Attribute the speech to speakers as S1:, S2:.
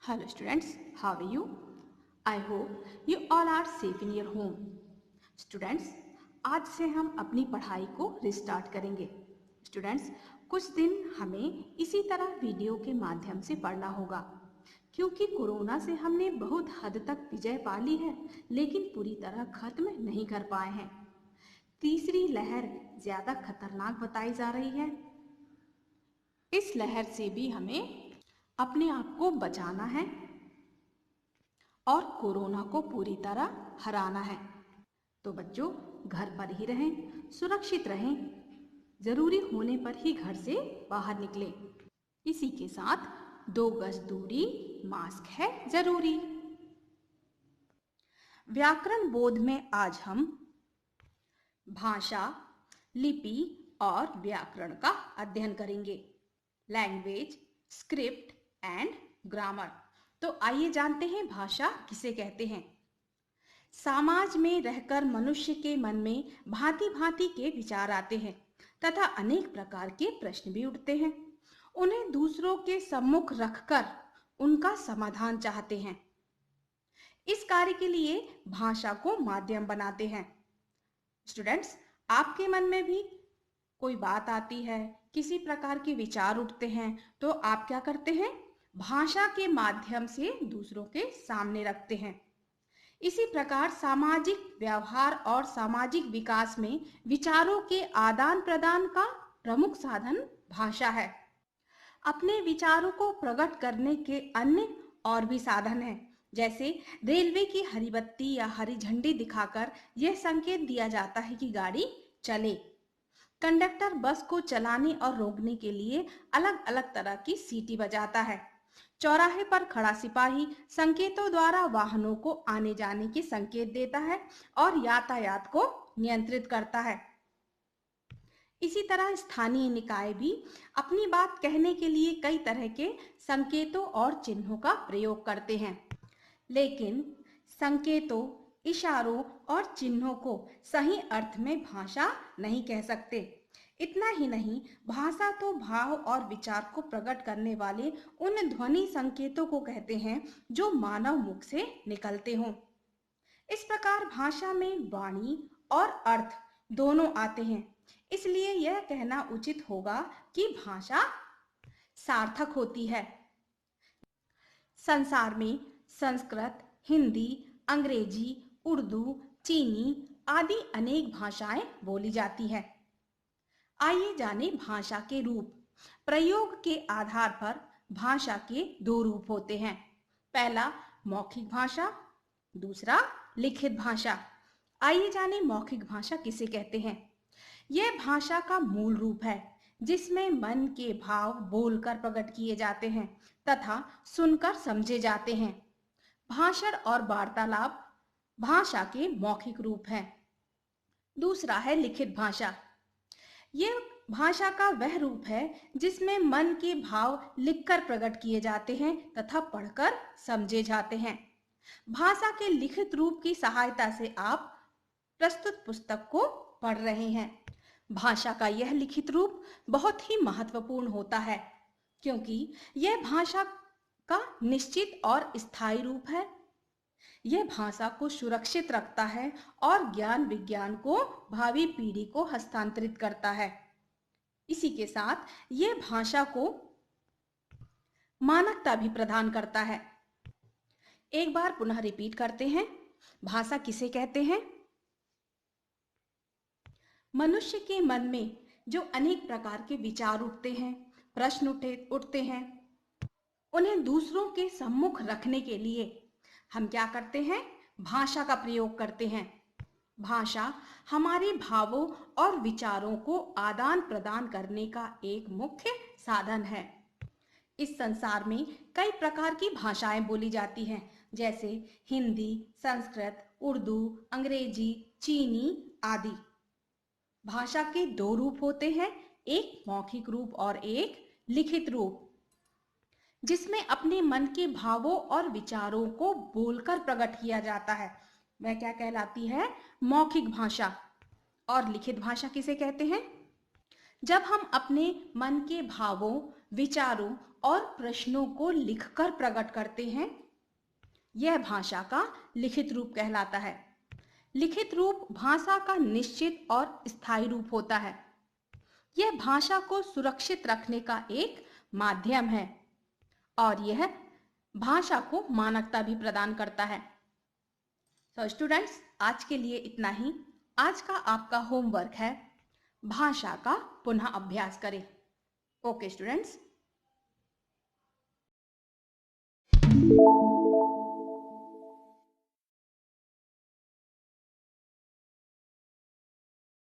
S1: Hello students, how are you? I hope you all are safe in your home. Students, आज से हम अपनी पढ़ाई को रिस्टार्ट करेंगे। स्टूडेंट्स, कुछ दिन हमें इसी तरह वीडियो के माध्यम से पढ़ना होगा, क्योंकि कोरोना से हमने बहुत हद तक विजय पा ली है, लेकिन पूरी तरह खत्म नहीं कर पाए हैं। तीसरी लहर ज्यादा खतरनाक बताई जा रही है। इस लहर से भी हमें अपने आप को बचाना है और कोरोना को पूरी तरह हराना है। तो बच्चों, घर पर ही रहें, सुरक्षित रहें, जरूरी होने पर ही घर से बाहर निकलें। इसी के साथ 2 गज दूरी, मास्क है जरूरी। व्याकरण बोध में आज हम भाषा, लिपि और व्याकरण का अध्ययन करेंगे। Language, script and grammar. तो आइए जानते हैं भाषा किसे कहते हैं। समाज में रहकर मनुष्य के मन में भांति भांति के विचार आते हैं तथा अनेक प्रकार के प्रश्न भी उठते हैं। उन्हें दूसरों के सम्मुख रखकर उनका समाधान चाहते हैं। इस कार्य के लिए भाषा को माध्यम बनाते हैं। स्टूडेंट्स, आपके मन में भी कोई बात आती है, किसी प्रकार के विचार उठते हैं, तो आप क्या करते हैं? भाषा के माध्यम से दूसरों के सामने रखते हैं। इसी प्रकार सामाजिक व्यवहार और सामाजिक विकास में विचारों के आदान प्रदान का प्रमुख साधन भाषा है। अपने विचारों को प्रकट करने के अन्य और भी साधन हैं, जैसे रेलवे की हरी बत्ती या हरी झंडी दिखाकर यह संकेत दिया जाता है कि गाड़ी चले। कंडक्टर बस को चलाने और रोकने के लिए अलग अलग तरह की सीटी बजाता है। चौराहे पर खड़ा सिपाही संकेतों द्वारा वाहनों को आने जाने के संकेत देता है और यातायात को नियंत्रित करता है। इसी तरह स्थानीय निकाय भी अपनी बात कहने के लिए कई तरह के संकेतों और चिन्हों का प्रयोग करते हैं, लेकिन संकेतों, इशारों और चिन्हों को सही अर्थ में भाषा नहीं कह सकते। इतना ही नहीं, भाषा तो भाव और विचार को प्रकट करने वाले उन ध्वनि संकेतों को कहते हैं जो मानव मुख से निकलते हों। इस प्रकार भाषा में वाणी और अर्थ दोनों आते हैं। इसलिए यह कहना उचित होगा कि भाषा सार्थक होती है। संसार में संस्कृत, हिंदी, अंग्रेजी, उर्दू, चीनी आदि अनेक भाषाएं बोली जाती हैं। आइए जाने भाषा के रूप। प्रयोग के आधार पर भाषा के 2 रूप होते हैं। पहला मौखिक भाषा, दूसरा लिखित भाषा। आइए जाने मौखिक भाषा किसे कहते हैं। यह भाषा का मूल रूप है, जिसमें मन के भाव बोलकर प्रकट किए जाते हैं तथा सुनकर समझे जाते हैं। भाषण और वार्तालाप भाषा के मौखिक रूप हैं। दूसरा है लिखित भाषा। यह भाषा का वह रूप है जिसमें मन के भाव लिखकर प्रकट किए जाते हैं तथा पढ़कर समझे जाते हैं। भाषा के लिखित रूप की सहायता से आप प्रस्तुत पुस्तक को पढ़ रहे हैं। भाषा का यह लिखित रूप बहुत ही महत्वपूर्ण होता है, क्योंकि यह भाषा का निश्चित और स्थायी रूप है। यह भाषा को सुरक्षित रखता है और ज्ञान विज्ञान को भावी पीढ़ी को हस्तांतरित करता है। इसी के साथ यह भाषा को मानकता भी प्रदान करता है। एक बार पुनः रिपीट करते हैं, भाषा किसे कहते हैं। मनुष्य के मन में जो अनेक प्रकार के विचार उठते हैं, प्रश्न उठते हैं, उन्हें दूसरों के सम्मुख रखने के लिए हम क्या करते हैं? भाषा का प्रयोग करते हैं। भाषा हमारे भावों और विचारों को आदान प्रदान करने का एक मुख्य साधन है। इस संसार में कई प्रकार की भाषाएं बोली जाती हैं, जैसे हिंदी, संस्कृत, उर्दू, अंग्रेजी, चीनी आदि। भाषा के 2 रूप होते हैं, एक मौखिक रूप और एक लिखित रूप, जिसमें अपने मन के भावों और विचारों को बोलकर प्रकट किया जाता है। वह क्या कहलाती है? मौखिक भाषा। और लिखित भाषा किसे कहते हैं? जब हम अपने मन के भावों, विचारों और प्रश्नों को लिखकर प्रकट करते हैं, यह भाषा का लिखित रूप कहलाता है। लिखित रूप भाषा का निश्चित और स्थायी रूप होता है। यह भाषा को सुरक्षित रखने का एक माध्यम है और यह भाषा को मानकता भी प्रदान करता है। तो स्टूडेंट्स, आज के लिए इतना ही। आज का आपका होमवर्क है भाषा का पुनः अभ्यास करें। Okay students.